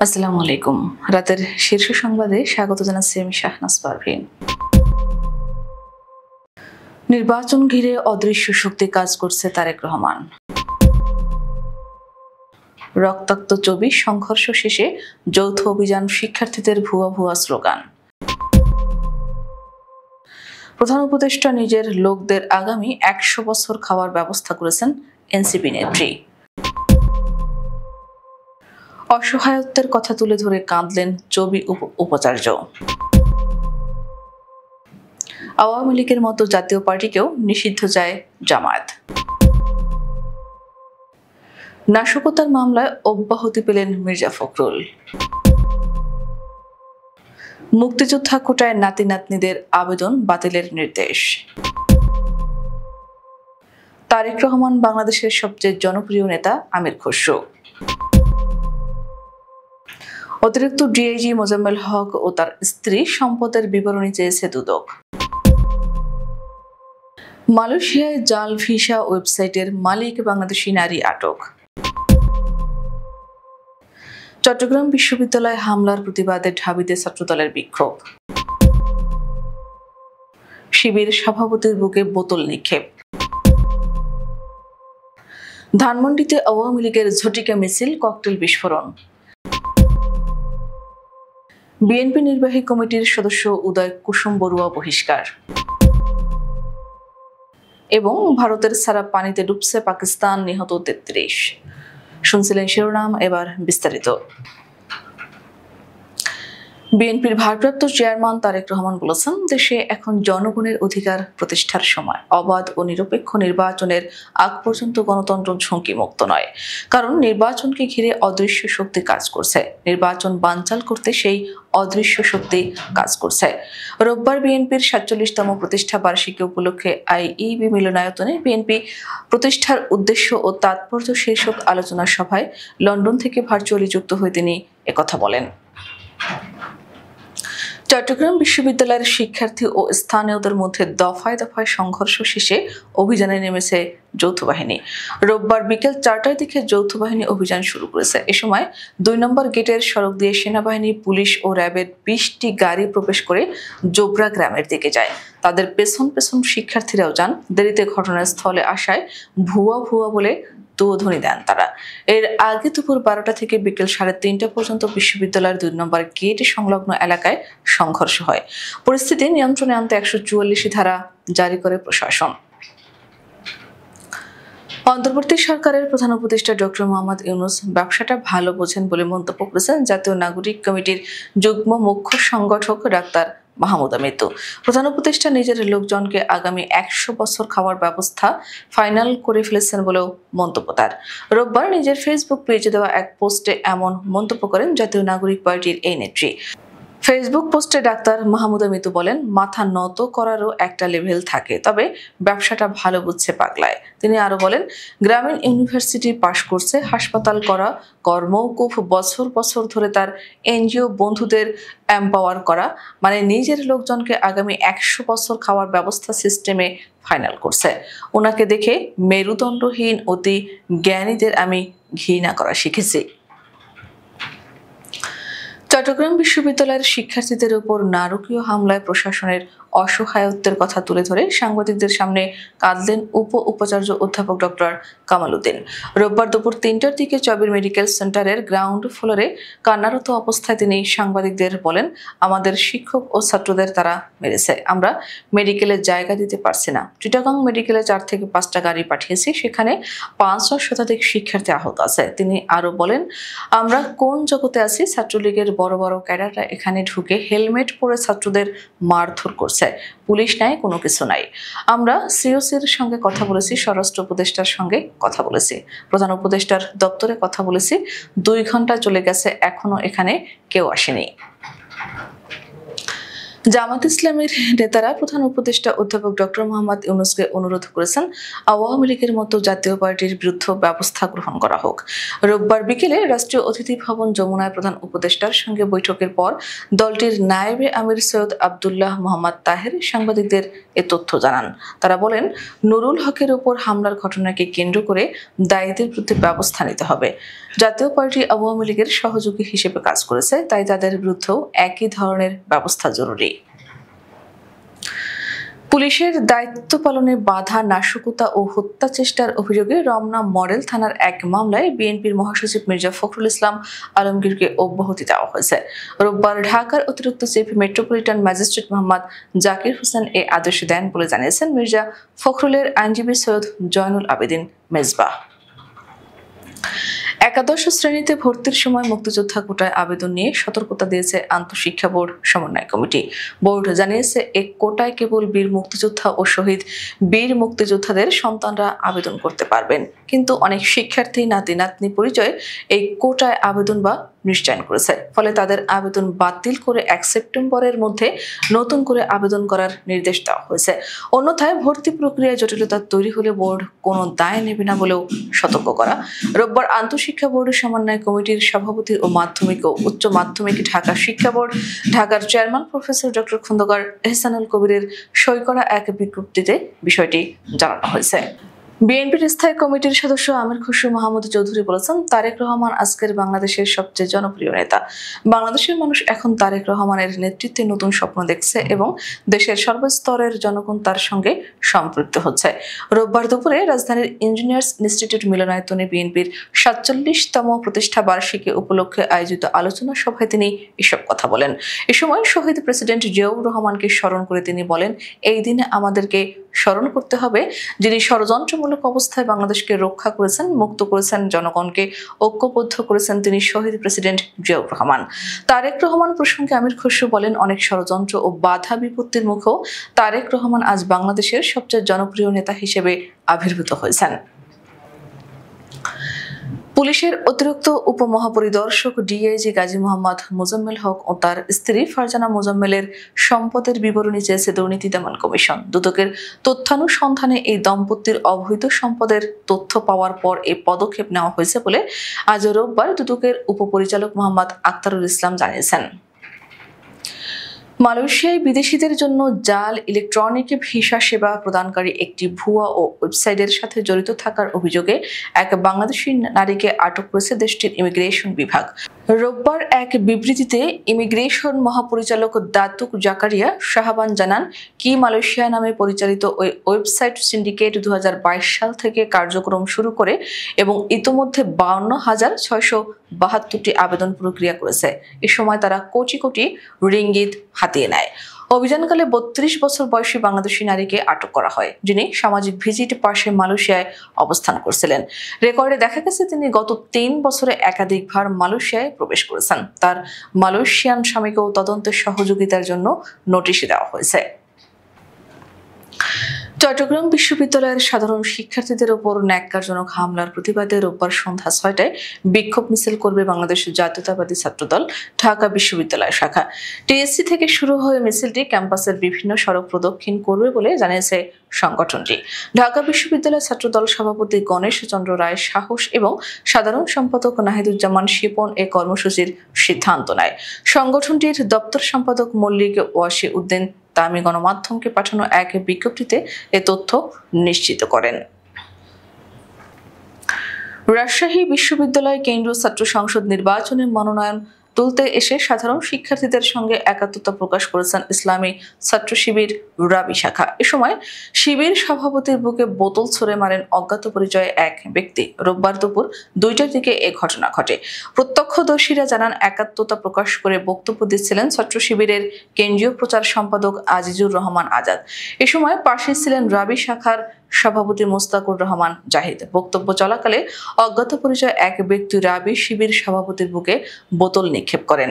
আসসালামু আলাইকুম। রাতের শীর্ষ সংবাদে স্বাগত জানাচ্ছি আমি শাহনাজ পারভীন। নির্বাচন ঘিরে অদৃশ্য শক্তি কাজ করছে তারেক রহমান। রক্তাক্ত ছবি, সংঘর্ষ শেষে যৌথ অভিযান, শিক্ষার্থীদের ভুয়া ভুয়া স্লোগান। প্রধান উপদেষ্টা নিজের লোকদের আগামী ১০০ বছর খাওয়ার ব্যবস্থা করেছেন এনসিপি নেত্রী। অসহায়ত্বের কথা তুলে ধরে কাঁদলেন চবি উপাচার্য। আওয়ামী লীগের মতো জাতীয় পার্টিকেও নিষিদ্ধ চায় জামায়াত। নাশকতার মামলায় অব্যাহতি পেলেন মির্জা ফখরুল। মুক্তিযোদ্ধা কোটায় নাতি নাতনিদের আবেদন বাতিলের নির্দেশ। তারেক রহমান বাংলাদেশের সবচেয়ে জনপ্রিয় নেতা আমির খসরু। অতিরিক্ত ডিআইজি মোজাম্মেল হক ও তার স্ত্রী সম্পদের বিবরণী চেয়েছে দুদক। মালয়েশিয়ায় জাল ভিসা ওয়েবসাইটের মালিক বাংলাদেশি নারী আটক। চট্টগ্রাম বিশ্ববিদ্যালয়ে হামলার প্রতিবাদে ঢাবিতে ছাত্রদলের বিক্ষোভ। শিবির সভাপতির বুকে বোতল নিক্ষেপ। ধানমন্ডিতে আওয়ামী লীগের ঝটিকা মিছিল, ককটেল বিস্ফোরণ। বিএনপি নির্বাহী কমিটির সদস্য উদয় কুসুম বড়ুয়া বহিষ্কার। এবং ভারতের ছাড়া পানিতে ডুবছে পাকিস্তান, নিহত ৩৩। শুনছিলেন শিরোনাম, এবার বিস্তারিত। বিএনপির ভারপ্রাপ্ত চেয়ারম্যান তারেক রহমান বলেছেন, দেশে এখন জনগণের অধিকার প্রতিষ্ঠার সময়। অবাধ ও নিরপেক্ষ নির্বাচনের আগ পর্যন্ত গণতন্ত্র ঝুঁকিমুক্ত নয়, কারণ নির্বাচনকে ঘিরে অদৃশ্য শক্তি কাজ করছে। নির্বাচন বানচাল করতে সেই অদৃশ্য শক্তি কাজ করছে। রোববার বিএনপির ৪৭তম প্রতিষ্ঠা বার্ষিকী উপলক্ষে আইইবি মিলনায়তনে বিএনপি প্রতিষ্ঠার উদ্দেশ্য ও তাৎপর্য শীর্ষক আলোচনা সভায় লন্ডন থেকে ভার্চুয়ালি যুক্ত হয়ে তিনি একথা বলেন। চট্টগ্রাম বিশ্ববিদ্যালয়ের শিক্ষার্থী ও স্থানীয়দের মধ্যে দফায় দফায় সংঘর্ষ শেষে অভিযানে নেমেছে যৌথ বাহিনী। রোববার বিকেল ৪টার দিকে যৌথ বাহিনী অভিযান শুরু করেছে। এ সময় ২ নম্বর গেটের সড়ক দিয়ে সেনাবাহিনী, পুলিশ ও র্যাবের ২০টি গাড়ি প্রবেশ করে জোবরা গ্রামের দিকে যায়। তাদের পেছন পেছন শিক্ষার্থীরাও যান। দেরিতে ঘটনাস্থলে আসায় ভুয়া ভুয়া বলে তুলোধনী দেন তারা। এর আগে দুপুর ১২টা থেকে বিকেল ৩:৩০ পর্যন্ত বিশ্ববিদ্যালয়ের ২ নম্বর গেট সংলগ্ন এলাকায় সংঘর্ষ হয়। পরিস্থিতি নিয়ন্ত্রণে আনতে ১৪৪ ধারা জারি করে প্রশাসন। অন্তর্বর্তী সরকারের প্রধান উপদেষ্টা ডক্টর মোহাম্মদ ইউনূস ব্যবসাটা ভালো বোঝেন বলে মন্তব্য করেছেন জাতীয় নাগরিক কমিটির যুগ্ম মুখ্য সংগঠক ডাক্তার মাহমুদা মিতু। প্রধান উপদেষ্টা নিজের লোকজনকে আগামী ১০০ বছর খাওয়ার ব্যবস্থা ফাইনাল করে ফেলেছেন বলেও মন্তব্য তার। রোববার নিজের ফেসবুক পেজে দেওয়া এক পোস্টে এমন মন্তব্য করেন জাতীয় নাগরিক পার্টির এই নেত্রী। ফেসবুক পোস্টে ডাক্তার মাহমুদা মিতু বলেন, মাথা নত করারও একটা লেভেল থাকে, তবে ব্যবসাটা ভালো বুঝছে পাগলায়। তিনি আরো বলেন, গ্রামীণ ইউনিভার্সিটি পাশ করছে, হাসপাতাল করা, কর্মকুফ বছর বছর ধরে তার এনজিও বন্ধুদের এম্পাওয়ার করা, মানে নিজের লোকজনকে আগামী ১০০ বছর খাওয়ার ব্যবস্থা সিস্টেমে ফাইনাল করছে। ওনাকে দেখে মেরুদণ্ডহীন অতি জ্ঞানীদের আমি ঘৃণা করা শিখেছি। চট্টগ্রাম বিশ্ববিদ্যালয়ের শিক্ষার্থীদের উপর নারকীয় হামলায় প্রশাসনের অসহায়ত্বের কথা তুলে ধরে সাংবাদিকদের সামনে কাঁদলেন উপাচার্য অধ্যাপক ডক্টর কামাল উদ্দিন। রোববার দুপুর ৩টার দিকে চবির মেডিকেল সেন্টারের গ্রাউন্ড ফ্লোরে কান্নারত অবস্থায় তিনি সাংবাদিকদের বলেন, আমাদের শিক্ষক ও ছাত্রদের তারা মেরেছে, আমরা মেডিকেলের জায়গা দিতে পারছি না। চিটাগাং মেডিকেলে ৪ থেকে ৫টা গাড়ি পাঠিয়েছি, সেখানে ৫০০ শতাধিক শিক্ষার্থী আহত আছে। তিনি আরো বলেন, আমরা কোন জগতে আছি? ছাত্রলীগের বড় বড় ক্যাডাররা এখানে ঢুকে হেলমেট পরে ছাত্রদের মারধর করছে, পুলিশ নাই, কোনো কিছু নাই। আমরা সিওসির সঙ্গে কথা বলেছি, স্বরাষ্ট্র উপদেষ্টার সঙ্গে কথা বলেছি, প্রধান উপদেষ্টার দপ্তরে কথা বলেছি। ২ ঘন্টা চলে গেছে, এখনো এখানে কেউ আসেনি। জামাত ইসলামের নেতারা প্রধান উপদেষ্টা অধ্যাপক ডক্টর মোহাম্মদ ইউনূসকে অনুরোধ করেছেন আওয়ামী লীগের মতো জাতীয় পার্টির বিরুদ্ধে ব্যবস্থা গ্রহণ করা হোক। রোববার বিকেলে রাষ্ট্রীয় অতিথি ভবন যমুনায় প্রধান উপদেষ্টার সঙ্গে বৈঠকের পর দলটির নায়েবে আমির সৈয়দ আব্দুল্লাহ মোহাম্মদ তাহের সাংবাদিকদের এ তথ্য জানান। তারা বলেন, নুরুল হকের উপর হামলার ঘটনাকে কেন্দ্র করে দায়ীদের বিরুদ্ধে ব্যবস্থা নিতে হবে। জাতীয় পার্টি আওয়ামী লীগের সহযোগী হিসেবে কাজ করেছে, তাই তাদের বিরুদ্ধেও একই ধরনের ব্যবস্থা জরুরি। পুলিশের দায়িত্ব পালনে বাধা, নাশকতা ও হত্যা চেষ্টার অভিযোগে রমনা মডেল থানার এক মামলায় বিএনপির মহাসচিব মির্জা ফখরুল ইসলাম আলমগীরকে অব্যাহতি দেওয়া হয়েছে। রোববার ঢাকার অতিরিক্ত chief metropolitan magistrate Mohammad Zakir Hossain এই আদেশ দেন বলে জানিয়েছেন মির্জা ফখরুলের আইনজীবী সৈয়দ জয়নুল আবেদিন মেজবাহ। একাদশ শ্রেণীতে ভর্তির সময় মুক্তিযোদ্ধা কোটায় আবেদন নিয়ে সতর্কতা দিয়েছে আন্তঃশিক্ষা বোর্ড সমন্বয় কমিটি। বোর্ড জানিয়েছে, এই কোটায় কেবল বীর মুক্তিযোদ্ধা ও শহীদ বীর মুক্তিযোদ্ধাদের সন্তানরা আবেদন করতে পারবেন, কিন্তু অনেক শিক্ষার্থী নাতি নাতনি পরিচয়ে এই কোটায় আবেদন বা নিশ্চয়ন করেছে। ফলে তাদের আবেদন বাতিল করে 1 সেপ্টেম্বরের মধ্যে নতুন করে আবেদন করার নির্দেশ দেওয়া হয়েছে। অন্যথায় ভর্তি প্রক্রিয়ায় জটিলতা তৈরি হলে বোর্ড কোনো দায় নেবে না বলেও সতর্ক করা। রোববার আন্তঃশিক্ষা বোর্ডের সমন্বয় কমিটির সভাপতি ও মাধ্যমিক ও উচ্চ মাধ্যমিক ঢাকা শিক্ষা বোর্ড ঢাকার chairman professor doctor Khandakar Ehsanul কবিরের সই করা এক বিজ্ঞপ্তিতে বিষয়টি জানানো হয়েছে। বিএনপির স্থায়ী কমিটির সদস্য আমির খসরু মাহমুদ চৌধুরী বলেছেন, তারেক রহমান আজকের বাংলাদেশের সবচেয়ে জনপ্রিয় নেতা। বাংলাদেশের মানুষ এখন তারেক রহমানের নেতৃত্বে নতুন স্বপ্ন দেখছে এবং দেশের সর্বস্তরের জনগণ তার সঙ্গে সম্পৃক্ত হচ্ছে। রোববার দুপুরে রাজধানীর ইঞ্জিনিয়ার্স ইনস্টিটিউট মিলনায়তনে বিএনপির ৪৭তম প্রতিষ্ঠা বার্ষিকী উপলক্ষে আয়োজিত আলোচনা সভায় তিনি এসব কথা বলেন। এ সময় শহীদ প্রেসিডেন্ট জিয়াউর রহমানকে স্মরণ করে তিনি বলেন, এই দিনে আমাদেরকে স্মরণ করতে হবে যিনি ষড়যন্ত্রমূলক অবস্থায় বাংলাদেশকে রক্ষা করেছেন, মুক্ত করেছেন, জনগণকে ঐক্যবদ্ধ করেছেন, তিনি শহীদ প্রেসিডেন্ট জিয়াউর রহমান। তারেক রহমান প্রসঙ্গে আমির খসরু বলেন, অনেক ষড়যন্ত্র ও বাধা বিপত্তির মুখেও তারেক রহমান আজ বাংলাদেশের সবচেয়ে জনপ্রিয় নেতা হিসেবে আবির্ভূত হয়েছেন। পুলিশের অতিরিক্ত উপমহাপরিদর্শক ডিআইজি গাজী মোহাম্মদ মোজাম্মেল হক ও তার স্ত্রী ফারজানা মোজাম্মেলের সম্পদের বিবরণী চেয়েছে দুর্নীতি দমন কমিশন। দুদকের তথ্যানুসন্ধানে এই দম্পতির অবৈধ সম্পদের তথ্য পাওয়ার পর এই পদক্ষেপ নেওয়া হয়েছে বলে আজ রোববার দুদকের উপপরিচালক মোহাম্মদ আক্তারুল ইসলাম জানিয়েছেন। মালয়েশিয়ায় বিদেশিদের জন্য জাল ইলেকট্রনিক ভিসা সেবা প্রদানকারী একটি ভুয়া ও ওয়েবসাইটের সাথে জড়িত থাকার অভিযোগে এক বাংলাদেশি নারীকে আটক করেছে দেশটির ইমিগ্রেশন বিভাগ। রোববার এক বিবৃতিতে ইমিগ্রেশন মহাপরিচালক দাতুক জাকারিয়া শাহবান জানান, কি মালয়েশিয়া নামে পরিচালিত ওই ওয়েবসাইট সিন্ডিকেট 2022 সাল থেকে কার্যক্রম শুরু করে এবং ইতোমধ্যে 52,672টি আবেদন প্রক্রিয়া করেছে। এ সময় তারা কোটি কোটি রিঙ্গিত হাতিয়ে নেয়। অভিযানকালে 32 বছর বয়সী বাংলাদেশি নারীকে আটক করা হয়, যিনি সামাজিক ভিজিট পাশে মালয়েশিয়ায় অবস্থান করছিলেন। রেকর্ডে দেখা গেছে তিনি গত 3 বছরে একাধিকবার মালয়েশিয়ায় প্রবেশ করেছেন। তার মালয়েশিয়ান স্বামীকেও তদন্তের সহযোগিতার জন্য নোটিশ দেওয়া হয়েছে। চট্টগ্রাম বিশ্ববিদ্যালয়ের সাধারণ শিক্ষার্থীদের উপর ন্যাক্কারজনক হামলার প্রতিবাদে রোববার সন্ধ্যা 6টায় বিক্ষোভ মিছিল করবে বাংলাদেশ জাতীয়তাবাদী ছাত্রদল ঢাকা বিশ্ববিদ্যালয় শাখা। টিএসসি থেকে শুরু হয়ে মিছিলটি ক্যাম্পাসের বিভিন্ন সড়ক প্রদক্ষিণ করবে বলে জানিয়েছে সংগঠনটি। ঢাকা বিশ্ববিদ্যালয় ছাত্রদল সভাপতি গণেশ চন্দ্র রায় সাহস এবং সাধারণ সম্পাদক নাহিদুজ্জামান শিপন এ কর্মসূচির সিদ্ধান্ত নেয়। সংগঠনটির দপ্তর সম্পাদক মল্লিক ওয়াসি উদ্দিন তামি গণমাধ্যমকে পাঠানো এক বিজ্ঞপ্তিতে এ তথ্য নিশ্চিত করেন। রাজশাহী বিশ্ববিদ্যালয় কেন্দ্রীয় ছাত্র সংসদ নির্বাচনে মনোনয়ন তুলতে এসে সাধারণ শিক্ষার্থীদের সঙ্গে একাত্মতা প্রকাশ করেছেন ইসলামী ছাত্র শিবির রাবি শাখা। এ সময় শিবির সভাপতির বুকে বোতল ছুড়ে মারেন অজ্ঞাত পরিচয়ে এক ব্যক্তি। রোববার দুপুর 2টার দিকে এ ঘটনা ঘটে। প্রত্যক্ষদর্শীরা জানান, একাত্মতা প্রকাশ করে বক্তব্য দিচ্ছিলেন ছাত্র শিবিরের কেন্দ্রীয় প্রচার সম্পাদক আজিজুর রহমান আজাদ। এ সময় পাশে ছিলেন রাবি শাখার সভাপতি মোস্তাকুর রহমান জাহিদ। বক্তব্য চলাকালে অজ্ঞাত পরিচয় এক ব্যক্তি রাবি শিবির সভাপতির বুকে বোতল নিক্ষেপ করেন।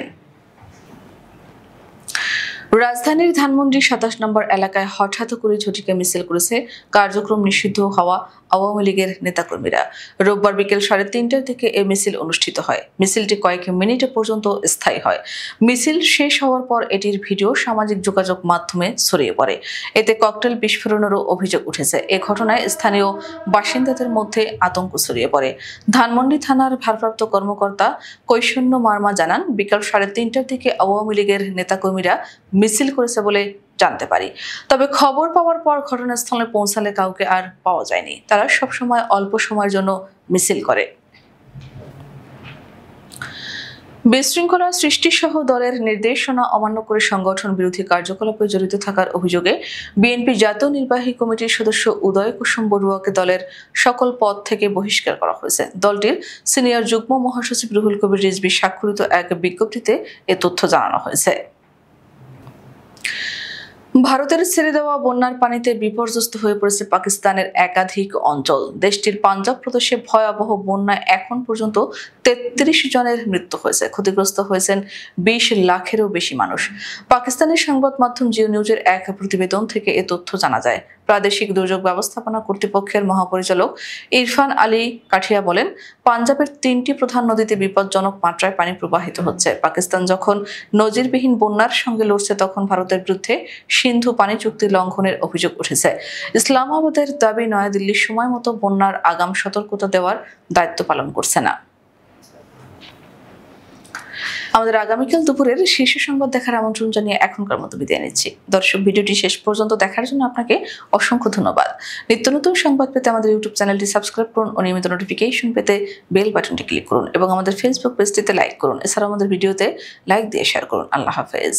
রাজধানীর ধানমন্ডি ২৭ নম্বর এলাকায় হঠাৎ করে ঝটিকা মিছিল করেছে কার্যক্রম নিষিদ্ধ হওয়া আওয়ামী লীগের নেতাকর্মীরা। রোববার বিকেল ৩:৩০টার দিকে এই মিছিল অনুষ্ঠিত হয়। মিছিলটি কয়েক মিনিট পর্যন্ত স্থায়ী হয়। মিছিল শেষ হওয়ার পর এটির ভিডিও সামাজিক যোগাযোগ মাধ্যমে ছড়িয়ে পড়ে। এতে ককটেল বিস্ফোরণেরও অভিযোগ উঠেছে। এ ঘটনায় স্থানীয় বাসিন্দাদের মধ্যে আতঙ্ক ছড়িয়ে পড়ে। ধানমন্ডি থানার ভারপ্রাপ্ত কর্মকর্তা কৈশন্য মার্মা জানান, বিকেল ৩:৩০টার দিকে আওয়ামী লীগের নেতাকর্মীরা মিছিল করেছে বলে জানতে পারি। তবে খবর পাওয়ার পর ঘটনাস্থলে পৌঁছালে কাউকে আর পাওয়া যায়নি। তারা সবসময় অল্প সময়ের জন্য মিছিল করে। বিশৃঙ্খলা সৃষ্টিসহ দলের নির্দেশনা অমান্য করে সংগঠন বিরোধী কার্যকলাপে জড়িত থাকার অভিযোগে বিএনপি জাতীয় নির্বাহী কমিটির সদস্য উদয় কুসুম বড়ুয়াকে দলের সকল পদ থেকে বহিষ্কার করা হয়েছে। দলটির সিনিয়র যুগ্ম মহাসচিব রুহুল কবির রিজভী স্বাক্ষরিত এক বিজ্ঞপ্তিতে এ তথ্য জানানো হয়েছে। ভারতের ছেড়ে দেওয়া বন্যার পানিতে বিপর্যস্ত হয়ে পড়েছে পাকিস্তানের একাধিক অঞ্চল। দেশটির পাঞ্জাব প্রদেশে ভয়াবহ বন্যায় এখন পর্যন্ত ৩৩ জনের মৃত্যু হয়েছে। ক্ষতিগ্রস্ত হয়েছেন ২০ লাখেরও বেশি মানুষ। পাকিস্তানের সংবাদ মাধ্যম জিও নিউজের এক প্রতিবেদন থেকে এ তথ্য জানা যায়। প্রাদেশিক দুর্যোগ ব্যবস্থাপনা কর্তৃপক্ষের মহাপরিচালক ইরফান আলী কাঠিয়া বলেন, পাঞ্জাবের ৩টি প্রধান নদীতে বিপজ্জনক মাত্রায় পানি প্রবাহিত হচ্ছে। পাকিস্তান যখন নজিরবিহীন বন্যার সঙ্গে লড়ছে, তখন ভারতের বিরুদ্ধে সিন্ধু পানি চুক্তি লঙ্ঘনের অভিযোগ উঠেছে। ইসলামাবাদের দাবি, নয়াদিল্লির সময় মতো বন্যার আগাম সতর্কতা দেওয়ার দায়িত্ব পালন করছে না। আমাদের আগামীকাল দুপুরের শীর্ষ সংবাদ দেখার আমন্ত্রণ জানিয়ে এখনকার মতো বিদায় নিচ্ছি। দর্শক, ভিডিওটি শেষ পর্যন্ত দেখার জন্য আপনাকে অসংখ্য ধন্যবাদ। নিত্য নতুন সংবাদ পেতে আমাদের ইউটিউব চ্যানেলটি সাবস্ক্রাইব করুন ও নিয়মিত নোটিফিকেশন পেতে বেল বাটনটি ক্লিক করুন এবং আমাদের ফেসবুক পেজটিতে লাইক করুন। এছাড়াও আমাদের ভিডিওতে লাইক দিয়ে শেয়ার করুন। আল্লাহ হাফেজ।